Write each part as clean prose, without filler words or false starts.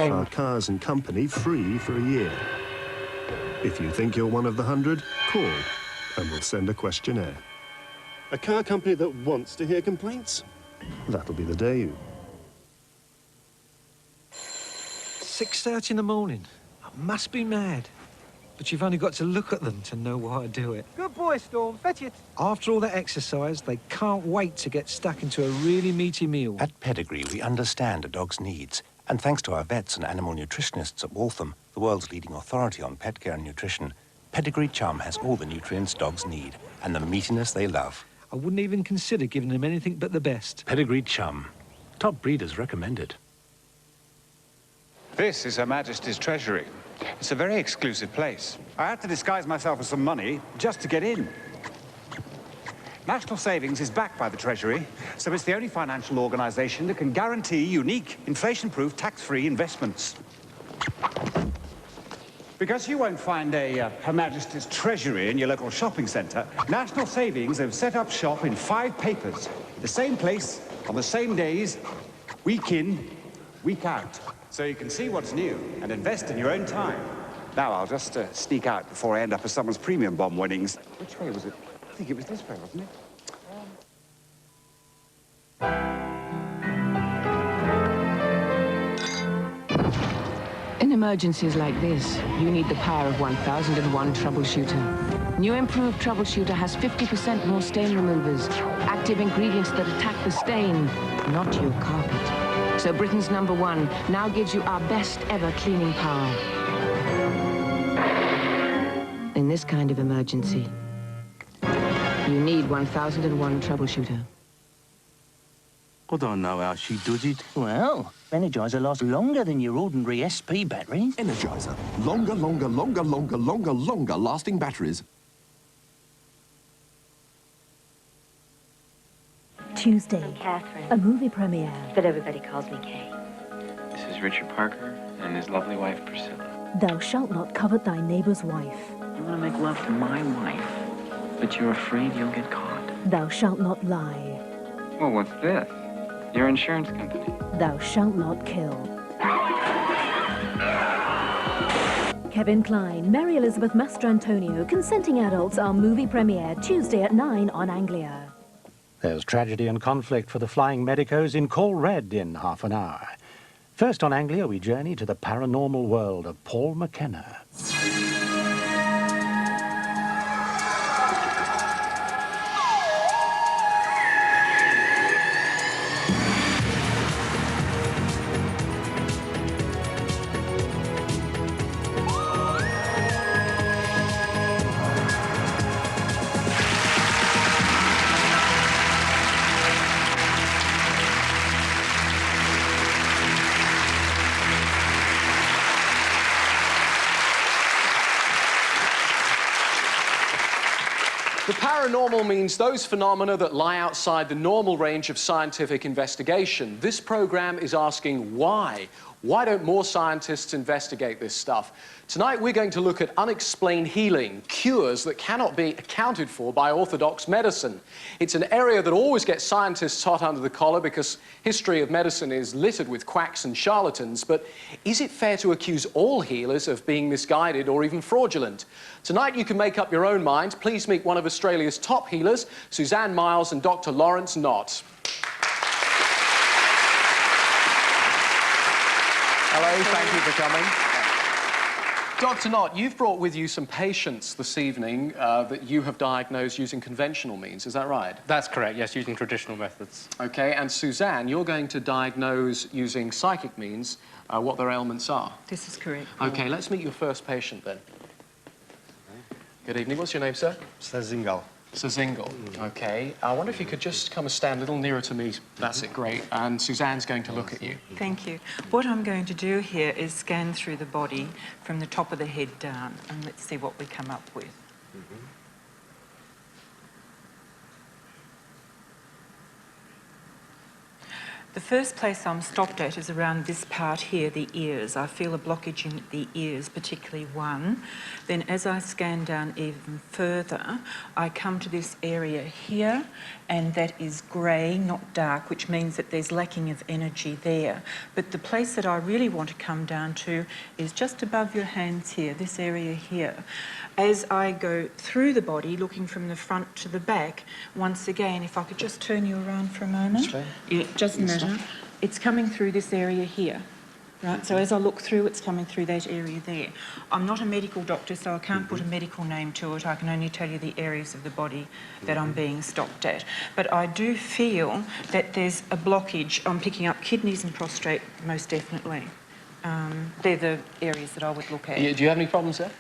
Our cars and company free for a year. If you think you're one of the 100, call and we'll send a questionnaire. A car company that wants to hear complaints? That'll be the day. 6:30 in the morning. I must be mad. But you've only got to look at them to know why I do it. Good boy, Storm. Fetch it. After all that exercise, they can't wait to get stuck into a really meaty meal. At Pedigree, we understand a dog's needs. And thanks to our vets and animal nutritionists at Waltham, the world's leading authority on pet care and nutrition, Pedigree Chum has all the nutrients dogs need and the meatiness they love. I wouldn't even consider giving them anything but the best. Pedigree Chum. Top breeders recommended. This is Her Majesty's Treasury. It's a very exclusive place. I had to disguise myself as some money just to get in. National Savings is backed by the Treasury, so it's the only financial organisation that can guarantee unique, inflation-proof, tax-free investments. Because you won't find a Her Majesty's Treasury in your local shopping centre, National Savings have set up shop in 5 papers. The same place, on the same days, week in, week out. So you can see what's new and invest in your own time. Now, I'll just sneak out before I end up as someone's premium bomb winnings. Which way was it? I think it was this way, wasn't it? In emergencies like this, you need the power of 1001 Troubleshooter. New improved Troubleshooter has 50% more stain removers, active ingredients that attack the stain, not your carpet. So Britain's #1 now gives you our best ever cleaning power. In this kind of emergency, you need 1001 Troubleshooter. I don't know how she does it. Well, Energizer lasts longer than your ordinary SP batteries. Energizer. Longer lasting batteries. Tuesday, Catherine. a movie premiere. But everybody calls me Kay. This is Richard Parker and his lovely wife, Priscilla. Thou shalt not covet thy neighbor's wife. You want to make love to my wife, but you're afraid you'll get caught. Thou shalt not lie. Well, what's this? Your insurance company. Thou shalt not kill. Kevin Kline, Mary Elizabeth Mastrantonio, Consenting Adults, our movie premiere, Tuesday at 9 on Anglia. There's tragedy and conflict for the flying medicos in Call Red in half an hour. First on Anglia, we journey to the paranormal world of Paul McKenna. The paranormal means those phenomena that lie outside the normal range of scientific investigation. This program is asking why. Why don't more scientists investigate this stuff? Tonight we're going to look at unexplained healing, cures that cannot be accounted for by orthodox medicine. It's an area that always gets scientists hot under the collar because history of medicine is littered with quacks and charlatans. But is it fair to accuse all healers of being misguided or even fraudulent? Tonight you can make up your own mind. Please meet one of Australia's top healers, Suzanne Miles and Dr. Lawrence Knott. Hello, thank you for coming. Dr. Knott, you've brought with you some patients this evening that you have diagnosed using conventional means, is that right? That's correct, yes, using traditional methods. OK, and Suzanne, you're going to diagnose using psychic means what their ailments are. This is correct. OK, let's meet your first patient then. Good evening, what's your name, sir? Sir Zingle. Sir Zingle, OK. I wonder if you could just come and stand a little nearer to me. That's it, great. And Suzanne's going to look at you. Thank you. What I'm going to do here is scan through the body from the top of the head down, and let's see what we come up with. The first place I'm stopped at is around this part here, the ears. I feel a blockage in the ears, particularly one. Then as I scan down even further, I come to this area here, and that is grey, not dark, which means that there's lacking of energy there. But the place that I really want to come down to is just above your hands here, this area here. As I go through the body, looking from the front to the back, once again, if I could just turn you around for a moment. Yeah, it doesn't matter. It's coming through this area here. Right, so as I look through, it's coming through that area there. I'm not a medical doctor, so I can't put a medical name to it. I can only tell you the areas of the body that I'm being stopped at. But I do feel that there's a blockage. I'm picking up kidneys and prostate, most definitely. They're the areas that I would look at. Yeah, do you have any problems there?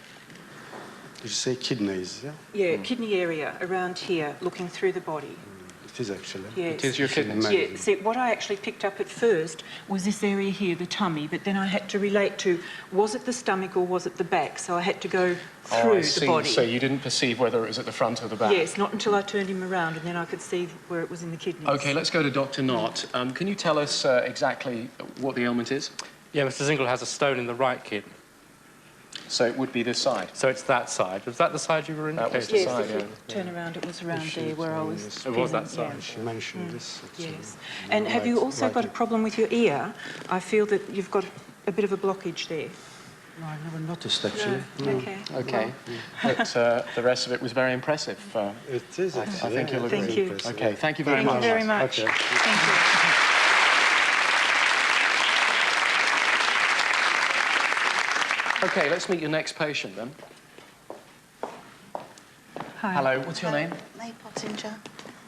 Did you say kidneys, yeah? Yeah, kidney area, around here, looking through the body. It is actually. Yes. It is your kidneys? Yeah, see, what I actually picked up at first was this area here, the tummy, but then I had to relate to, was it the stomach or was it the back? So I had to go through the body. So you didn't perceive whether it was at the front or the back? Yes, not until I turned him around, and then I could see where it was in the kidneys. OK, let's go to Dr. Knott. Can you tell us exactly what the ailment is? Yeah, Mr. Zingle has a stone in the right kidney. So it would be this side? So it's that side. Was that the side you were indicating? That was the Yes, side, if you turn around, it was around there where I was... It was that side. Yeah. She mentioned this. Yes. And have you also got a problem with your ear? I feel that you've got a bit of a blockage there. No, I never noticed, actually. No. OK. OK. But the rest of it was very impressive. It is, actually. I think you'll agree. Thank you. OK, thank you very much. Thank you very much. Okay. Thank you. OK, let's meet your next patient, then. Hi. Hello, what's your name? May Pottinger.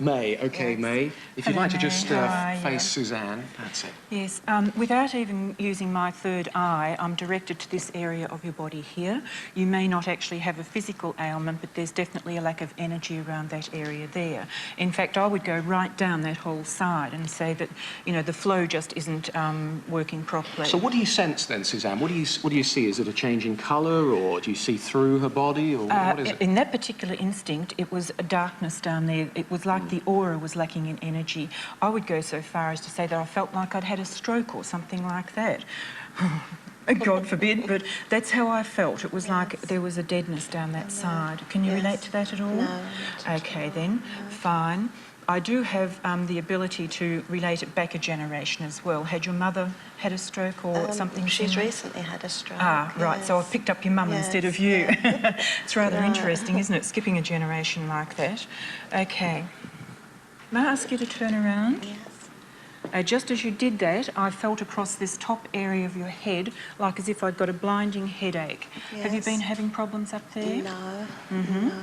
May, OK, May. If you'd like to just Hi, face Suzanne, that's it. Yes, without even using my third eye, I'm directed to this area of your body here. You may not actually have a physical ailment, but there's definitely a lack of energy around that area there. In fact, I would go right down that whole side and say that, you know, the flow just isn't working properly. So what do you sense then, Suzanne? What do you see? Is it a change in colour, or do you see through her body, or what is it? In that particular instinct, it was a darkness down there. It was like the aura was lacking in energy. I would go so far as to say that I felt like I'd had a stroke or something like that. God forbid, but that's how I felt. It was like there was a deadness down that side. Can you relate to that at all? No. OK, then. Fine. I do have the ability to relate it back a generation as well. Had your mother had a stroke or something? She's recently had a stroke. Ah, right. Yes. So I've picked up your mum instead of you. It's rather interesting, isn't it, skipping a generation like that? OK. May I ask you to turn around? Yes. Just as you did that, I felt across this top area of your head, like as if I'd got a blinding headache. Yes. Have you been having problems up there? No. Mm-hmm. No.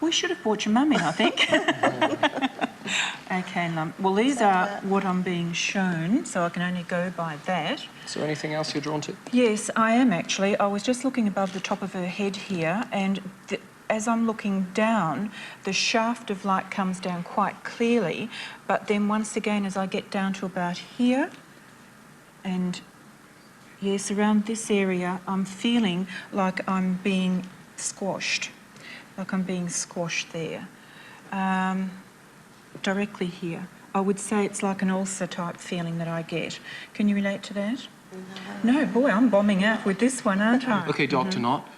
We should have brought your mum in, I think. OK, Mum. Well, these are what I'm being shown, so I can only go by that. Is there anything else you're drawn to? Yes, I am actually. I was just looking above the top of her head here, and as I'm looking down, the shaft of light comes down quite clearly, but then once again, as I get down to about here, and yes, around this area, I'm feeling like I'm being squashed, there, directly here. I would say it's like an ulcer type feeling that I get. Can you relate to that? No, boy, I'm bombing out with this one, aren't I? OK, Dr. Knott,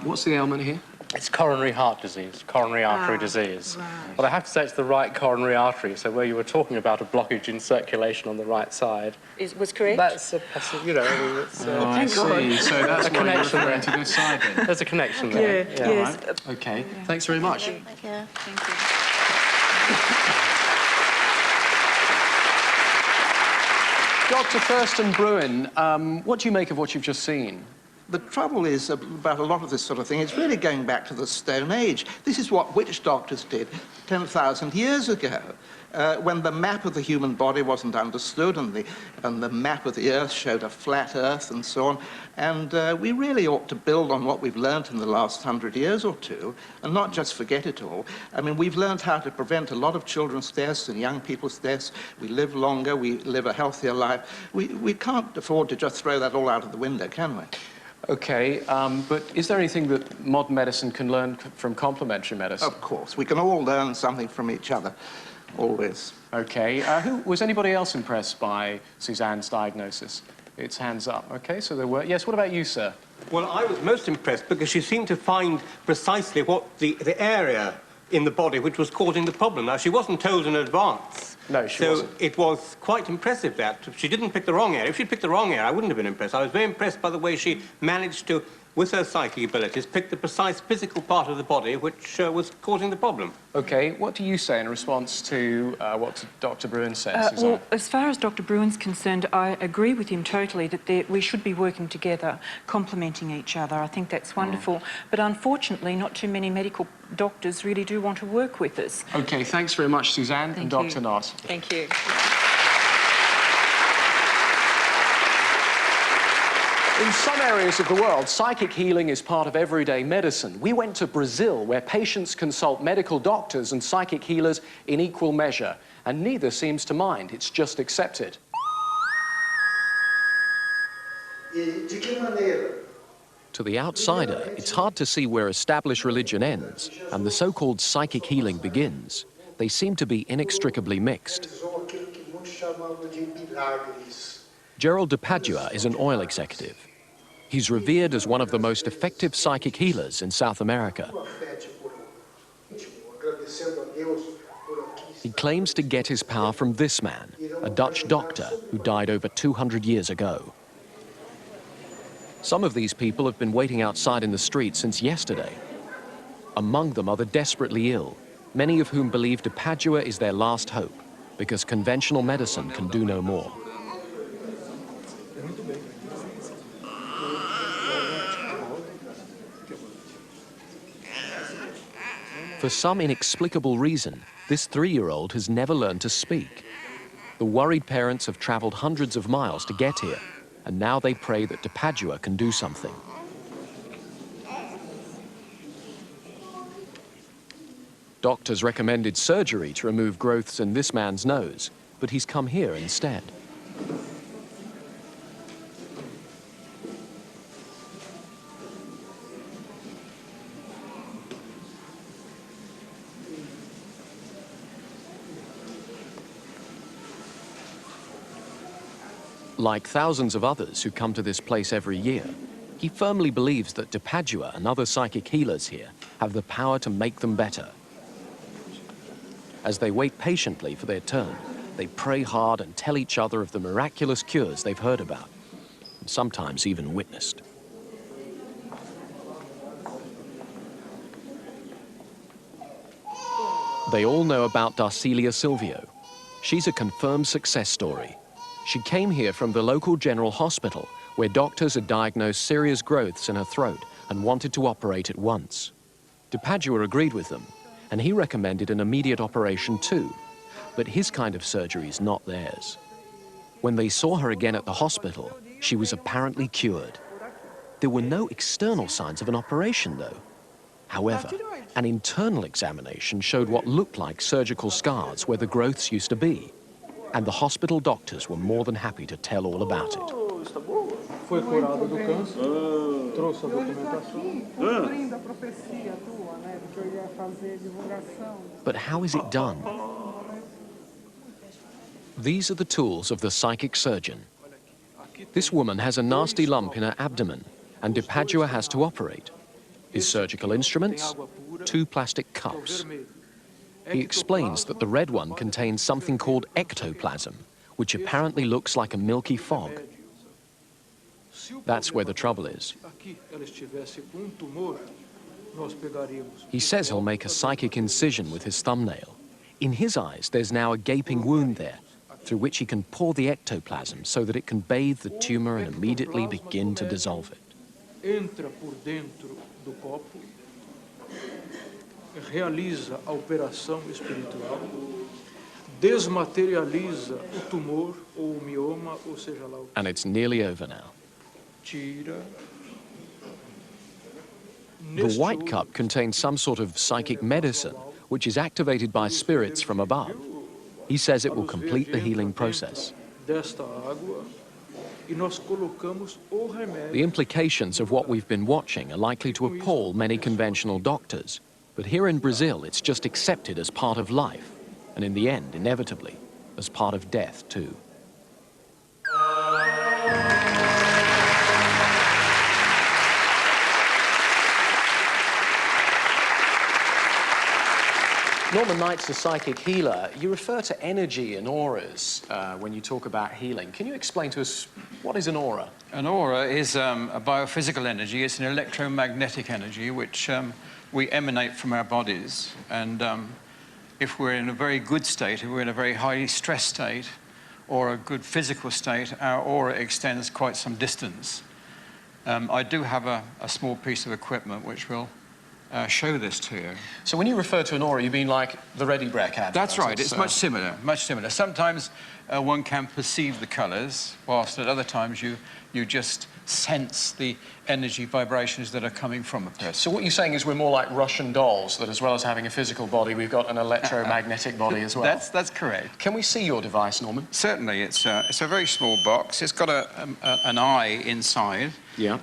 what's the ailment here? It's coronary heart disease, coronary artery disease. Right. But I have to say it's the right coronary artery, so where you were talking about a blockage in circulation on the right side. Was correct? That's a possible, you know, I mean, it's... I see. So that's why you're referring to this side, then? There's a connection there. Yeah, yes. Right. OK, thanks very much. Thank you. Thank you. Dr. Thurston Bruin, what do you make of what you've just seen? The trouble is about a lot of this sort of thing, it's really going back to the Stone Age. This is what witch doctors did 10,000 years ago, when the map of the human body wasn't understood and the map of the Earth showed a flat Earth and so on. And we really ought to build on what we've learnt in the last 100 years or two and not just forget it all. I mean, we've learnt how to prevent a lot of children's deaths and young people's deaths. We live longer, we live a healthier life. We can't afford to just throw that all out of the window, can we? OK, but is there anything that modern medicine can learn from complementary medicine? Of course. We can all learn something from each other, always. OK. Was anybody else impressed by Suzanne's diagnosis? It's hands up. OK, so there were... Yes, what about you, sir? Well, I was most impressed because she seemed to find precisely what the area in the body which was causing the problem. Now, she wasn't told in advance. No, she so wasn't. it was quite impressive that she didn't pick the wrong area. If she'd picked the wrong area, I wouldn't have been impressed. I was very impressed by the way she managed to, with her psychic abilities, pick the precise physical part of the body which was causing the problem. OK, what do you say in response to what Dr. Bruin says, Suzanne? Well, as far as Dr. Bruin's concerned, I agree with him totally that we should be working together, complementing each other. I think that's wonderful. But unfortunately, not too many medical doctors really do want to work with us. OK, thanks very much, Suzanne and Dr. Nass. Thank you. In some areas of the world, psychic healing is part of everyday medicine. We went to Brazil, where patients consult medical doctors and psychic healers in equal measure, and neither seems to mind. It's just accepted. To the outsider, it's hard to see where established religion ends and the so-called psychic healing begins. They seem to be inextricably mixed. Gerald de Padua is an oil executive. He's revered as one of the most effective psychic healers in South America. He claims to get his power from this man, a Dutch doctor who died over 200 years ago. Some of these people have been waiting outside in the street since yesterday. Among them are the desperately ill, many of whom believe de Padua is their last hope, because conventional medicine can do no more. For some inexplicable reason, this 3-year-old has never learned to speak. The worried parents have traveled hundreds of miles to get here, and now they pray that de Padua can do something. Doctors recommended surgery to remove growths in this man's nose, but he's come here instead. Like thousands of others who come to this place every year, he firmly believes that de Padua and other psychic healers here have the power to make them better. As they wait patiently for their turn, they pray hard and tell each other of the miraculous cures they've heard about, and sometimes even witnessed. They all know about Darcelia Silvio. She's a confirmed success story. She came here from the local general hospital, where doctors had diagnosed serious growths in her throat and wanted to operate at once. De Padua agreed with them, and he recommended an immediate operation too, but his kind of surgery is not theirs. When they saw her again at the hospital, she was apparently cured. There were no external signs of an operation, though. However, an internal examination showed what looked like surgical scars where the growths used to be, and the hospital doctors were more than happy to tell all about it. Foi curado do câncer, trouxe a documentação. But how is it done? These are the tools of the psychic surgeon. This woman has a nasty lump in her abdomen, and de Padua has to operate. His surgical instruments? 2 plastic cups. He explains that the red one contains something called ectoplasm, which apparently looks like a milky fog. That's where the trouble is. He says he'll make a psychic incision with his thumbnail. In his eyes, there's now a gaping wound there, through which he can pour the ectoplasm so that it can bathe the tumor and immediately begin to dissolve it. Entra por dentro do copo, realiza a operação espiritual, desmaterializa o tumor ou o mioma, ou seja lá o que. And it's nearly over now. Tira. The white cup contains some sort of psychic medicine, which is activated by spirits from above. He says it will complete the healing process. Desta água, e nós colocamos o remédio. The implications of what we've been watching are likely to appall many conventional doctors. But here in Brazil, it's just accepted as part of life, and in the end, inevitably, as part of death too. Norman Knight's a psychic healer. You refer to energy and auras when you talk about healing. Can you explain to us what is an aura? An aura is a biophysical energy. It's an electromagnetic energy which we emanate from our bodies. And if we're in a very good state, if we're in a very highly stressed state, or a good physical state, our aura extends quite some distance. I do have a small piece of equipment which will show this to you. So when you refer to an aura, you mean like the Ready Breck ad? That's right. It's much similar, much similar. Sometimes one can perceive the colours, whilst at other times you just sense the energy vibrations that are coming from a person. So what you're saying is we're more like Russian dolls, that as well as having a physical body, we've got an electromagnetic body as well? That's correct. Can we see your device, Norman? Certainly. It's a very small box. It's got an eye inside,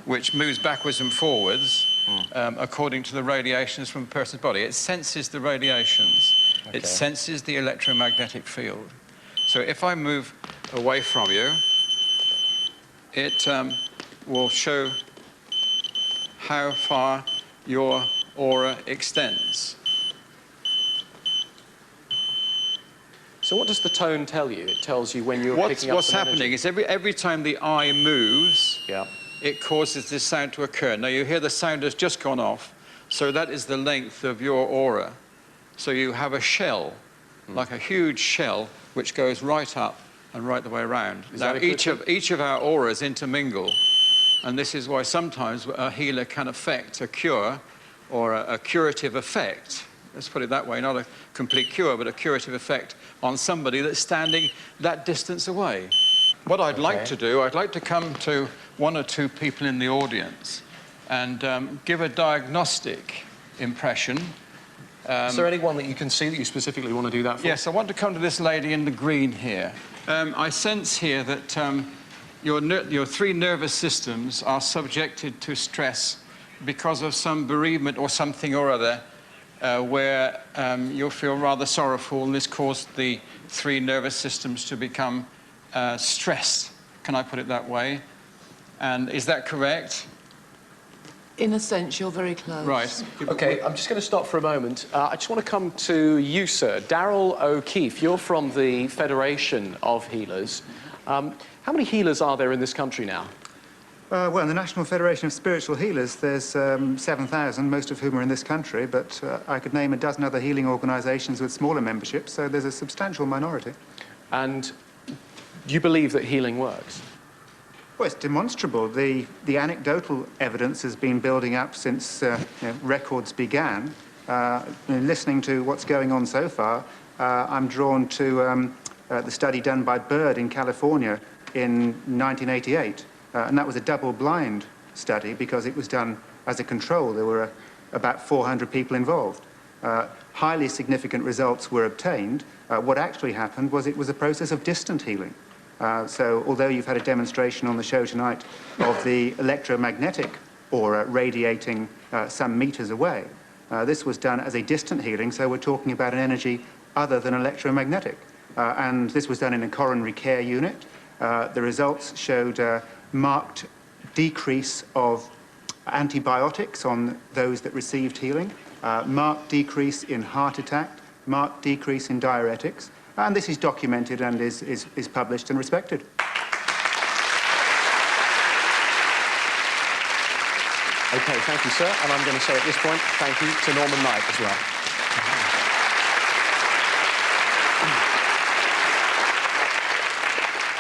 which moves backwards and forwards according to the radiations from a person's body. It senses the radiations. Okay. It senses the electromagnetic field. So if I move away from you, it will show how far your aura extends. So what does the tone tell you? It tells you when you're picking up What's happening is every time the eye moves, it causes this sound to occur. Now you hear the sound has just gone off, so that is the length of your aura. So you have a shell, like a huge shell, which goes right up and right the way around. Now each of our auras intermingle, and this is why sometimes a healer can affect a cure or a curative effect. Let's put it that way, not a complete cure, but a curative effect on somebody that's standing that distance away. What I'd like to do, I'd like to come to one or two people in the audience and give a diagnostic impression. Is there anyone that you can see that you specifically want to do that for? Yes, I want to come to this lady in the green here. I sense here that your three nervous systems are subjected to stress because of some bereavement or something or other where you'll feel rather sorrowful, and this caused the three nervous systems to become stressed. Can I put it that way? And is that correct? In a sense, you're very close. Right. OK, I'm just going to stop for a moment. I just want to come to you, sir. Darryl O'Keefe, you're from the Federation of Healers. How many healers are there in this country now? Well, in the National Federation of Spiritual Healers, there's 7,000, most of whom are in this country, but I could name a dozen other healing organisations with smaller memberships, so there's a substantial minority. And you believe that healing works? Well, it's demonstrable. The anecdotal evidence has been building up since records began. Listening to what's going on so far, I'm drawn to the study done by Bird in California in 1988. And that was a double-blind study because it was done as a control. There were about 400 people involved. Highly significant results were obtained. What actually happened was it was a process of distant healing. So although you've had a demonstration on the show tonight of the electromagnetic aura radiating some meters away, this was done as a distant healing, so we're talking about an energy other than electromagnetic. And this was done in a coronary care unit. The results showed marked decrease of antibiotics on those that received healing, marked decrease in heart attack, marked decrease in diuretics, and this is documented and is published and respected. OK, thank you, sir. And I'm going to say at this point, thank you to Norman Knight as well.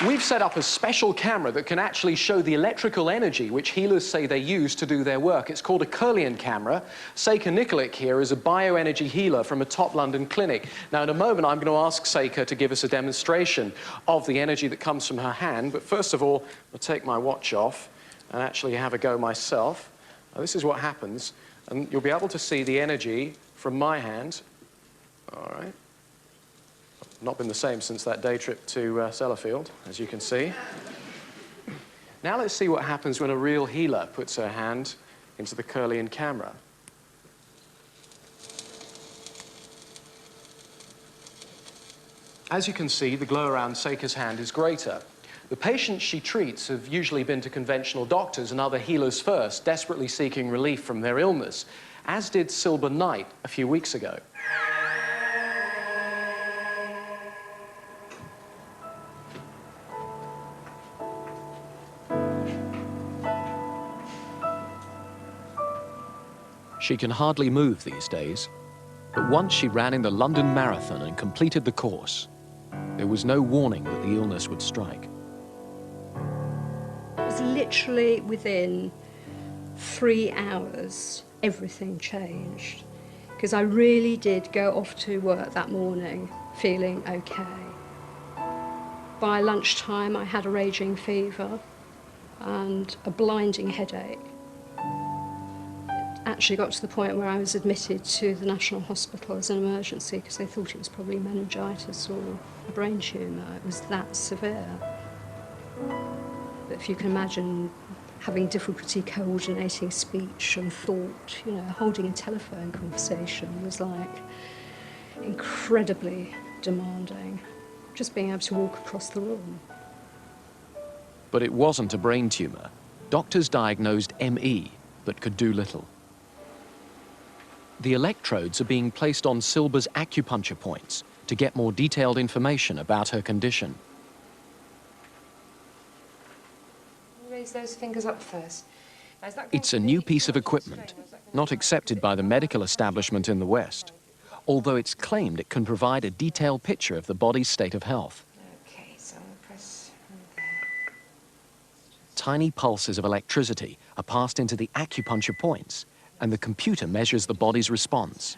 We've set up a special camera that can actually show the electrical energy which healers say they use to do their work. It's called a Kirlian camera. Seika Nikolic here is a bioenergy healer from a top London clinic. Now, in a moment, I'm going to ask Seika to give us a demonstration of the energy that comes from her hand. But first of all, I'll take my watch off and actually have a go myself. Now, this is what happens. And you'll be able to see the energy from my hand. All right. Not been the same since that day trip to Sellafield, as you can see. Now let's see what happens when a real healer puts her hand into the Kirlian camera. As you can see, the glow around Seika's hand is greater. The patients she treats have usually been to conventional doctors and other healers first, desperately seeking relief from their illness, as did Silber Knight a few weeks ago. She can hardly move these days, but once she ran in the London Marathon and completed the course, there was no warning that the illness would strike. It was literally within 3 hours, everything changed. Because I really did go off to work that morning feeling okay. By lunchtime, I had a raging fever and a blinding headache. It actually got to the point where I was admitted to the National Hospital as an emergency because they thought it was probably meningitis or a brain tumour. It was that severe. But if you can imagine having difficulty coordinating speech and thought, you know, holding a telephone conversation was like incredibly demanding. Just being able to walk across the room. But it wasn't a brain tumour. Doctors diagnosed ME, but could do little. The electrodes are being placed on Silber's acupuncture points to get more detailed information about her condition. Raise those fingers up first. It's a new piece of equipment, not accepted by the medical establishment in the West, although it's claimed it can provide a detailed picture of the body's state of health. Okay, so press. Tiny pulses of electricity are passed into the acupuncture points, and the computer measures the body's response.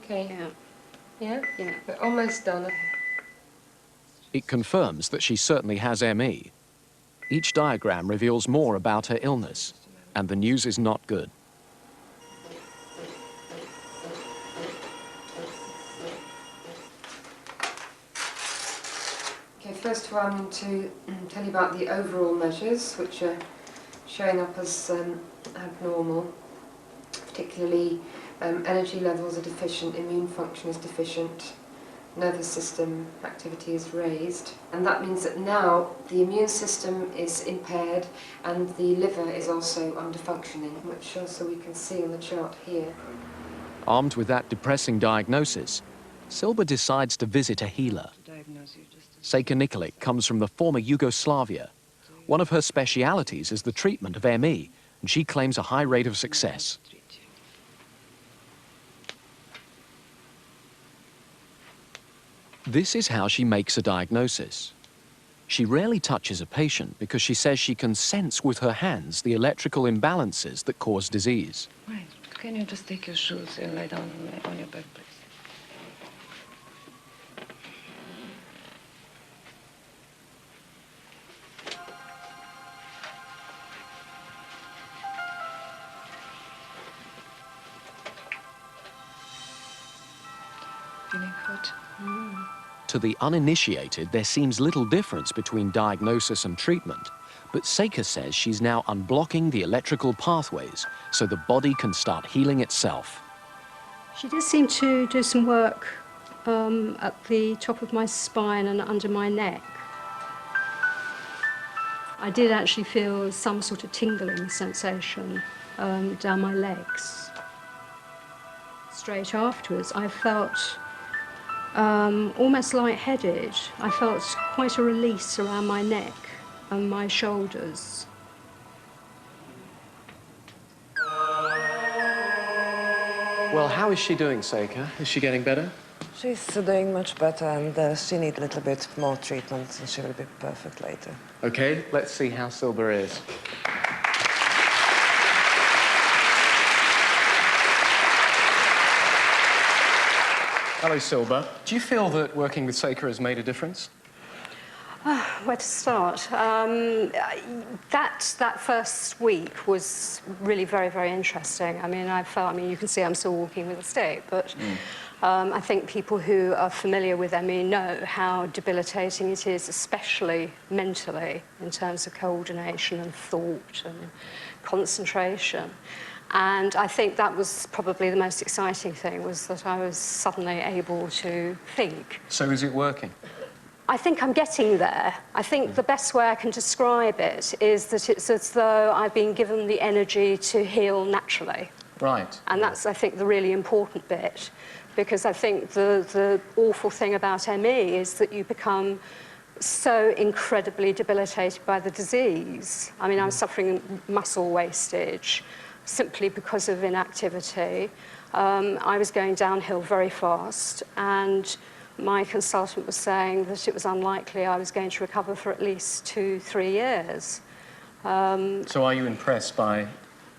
Okay. Yeah? Yeah. We're almost done. It confirms that she certainly has ME. Each diagram reveals more about her illness, and the news is not good. Okay, first of all, I'm going to tell you about the overall measures, which are showing up as abnormal, particularly energy levels are deficient, immune function is deficient, nervous system activity is raised, and that means that now the immune system is impaired and the liver is also under functioning, which also we can see on the chart here. Armed with that depressing diagnosis, Silber decides to visit a healer. Sejka Nikolic comes from the former Yugoslavia. One of her specialities is the treatment of ME, and she claims a high rate of success. This is how she makes a diagnosis. She rarely touches a patient because she says she can sense with her hands the electrical imbalances that cause disease. Right. Can you just take your shoes and lie down on your bed, please? Feeling hot? To the uninitiated, there seems little difference between diagnosis and treatment, but Sejka says she's now unblocking the electrical pathways so the body can start healing itself. She did seem to do some work at the top of my spine and under my neck. I did actually feel some sort of tingling sensation down my legs. Straight afterwards, I felt almost lightheaded. I felt quite a release around my neck and my shoulders. Well, how is she doing, Sejka? Is she getting better? She's doing much better, and she needs a little bit more treatment, and she will be perfect later. Okay, let's see how Silber is. Hello, Silber. Do you feel that working with Sejka has made a difference? Where to start? That first week was really very, very interesting. I mean, you can see I'm still walking with a stick, but I think people who are familiar with ME know how debilitating it is, especially mentally, in terms of coordination and thought and concentration. And I think that was probably the most exciting thing, was that I was suddenly able to think. So is it working? I think I'm getting there. I think the best way I can describe it is that it's as though I've been given the energy to heal naturally. Right. And that's, I think, the really important bit, because I think the awful thing about ME is that you become so incredibly debilitated by the disease. I mean, I was suffering muscle wastage simply because of inactivity. I was going downhill very fast, and my consultant was saying that it was unlikely I was going to recover for at least 2-3 years. So are you impressed by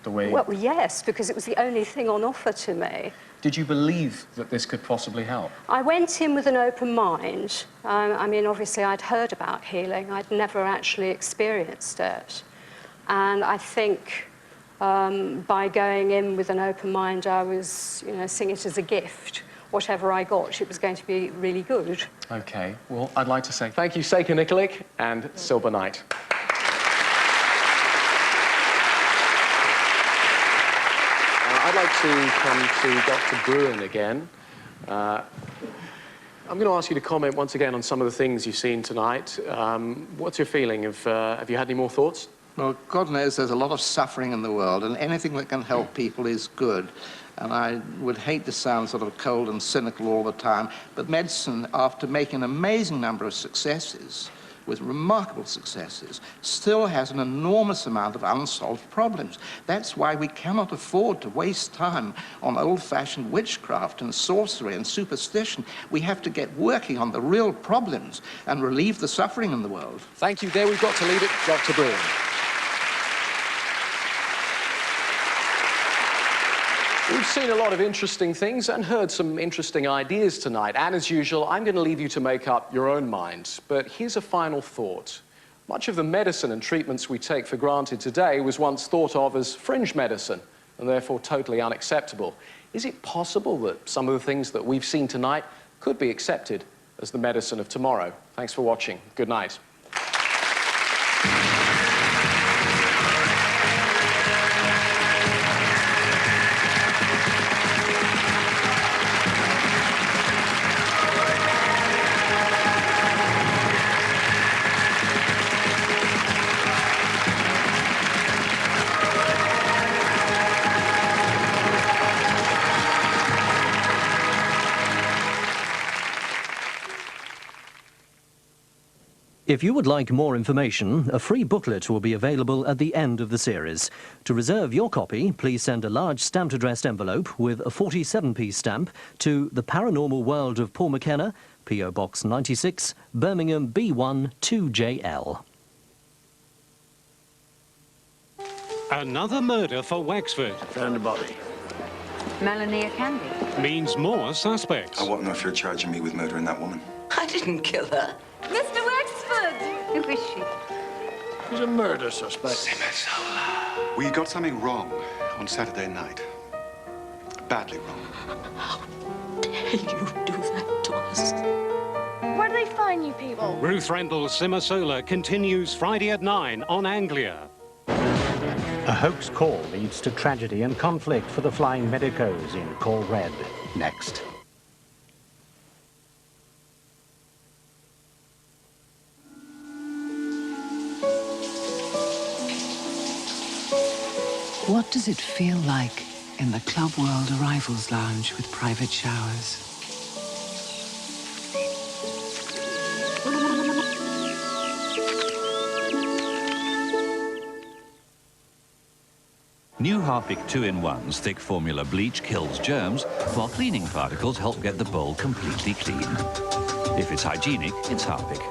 the way... Well, yes, because it was the only thing on offer to me. Did you believe that this could possibly help? I went in with an open mind. I mean, obviously, I'd heard about healing. I'd never actually experienced it. And I think by going in with an open mind, I was, you know, seeing it as a gift. Whatever I got, it was going to be really good. OK. Well, I'd like to say thank you, Seika Nikolic and Silver Knight. I'd like to come to Dr. Bruin again. I'm going to ask you to comment once again on some of the things you've seen tonight. What's your feeling? Have you had any more thoughts? Well, God knows there's a lot of suffering in the world, and anything that can help people is good. And I would hate to sound sort of cold and cynical all the time, but medicine, after making an amazing number of successes, with remarkable successes, still has an enormous amount of unsolved problems. That's why we cannot afford to waste time on old-fashioned witchcraft and sorcery and superstition. We have to get working on the real problems and relieve the suffering in the world. Thank you. There we've got to leave it, Dr. Bruin. We've seen a lot of interesting things and heard some interesting ideas tonight. And as usual, I'm going to leave you to make up your own mind. But here's a final thought. Much of the medicine and treatments we take for granted today was once thought of as fringe medicine and therefore totally unacceptable. Is it possible that some of the things that we've seen tonight could be accepted as the medicine of tomorrow? Thanks for watching. Good night. If you would like more information, a free booklet will be available at the end of the series. To reserve your copy, please send a large stamped addressed envelope with a 47p stamp to The Paranormal World of Paul McKenna, P.O. Box 96, Birmingham B1 2JL. Another murder for Wexford. Found a body. Melanie a Candy. Means more suspects. I want to know if you're charging me with murdering that woman. I didn't kill her. Mr. Wexford! Who is she? She's a murder suspect. We got something wrong on Saturday night. Badly wrong. How dare you do that to us? Where do they find you people? Ruth Rendell's Simmer Solar continues Friday at 9 on Anglia. A hoax call leads to tragedy and conflict for the flying medicos in Call Red. Next. What does it feel like in the Club World Arrivals Lounge with private showers? New Harpic 2-in-1's thick formula bleach kills germs, while cleaning particles help get the bowl completely clean. If it's hygienic, it's Harpic.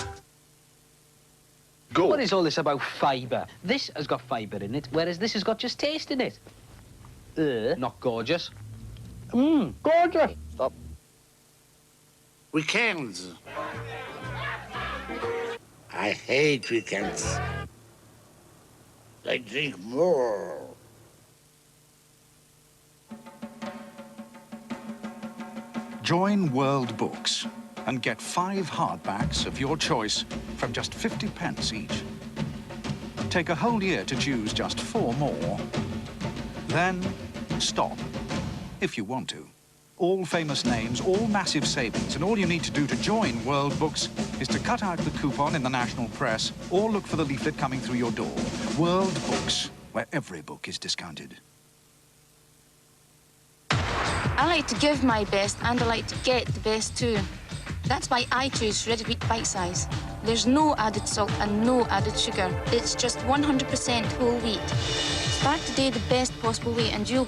Go. What is all this about fibre? This has got fibre in it, whereas this has got just taste in it. Not gorgeous. Gorgeous. Stop. Weekends. I hate weekends. I drink more. Join World Books and get 5 hardbacks of your choice from just 50p each. Take a whole year to choose just 4 more. Then stop, if you want to. All famous names, all massive savings, and all you need to do to join World Books is to cut out the coupon in the national press or look for the leaflet coming through your door. World Books, where every book is discounted. I like to give my best and I like to get the best too. That's why I choose shredded wheat bite size. There's no added salt and no added sugar. It's just 100% whole wheat. Start today the best possible way and you'll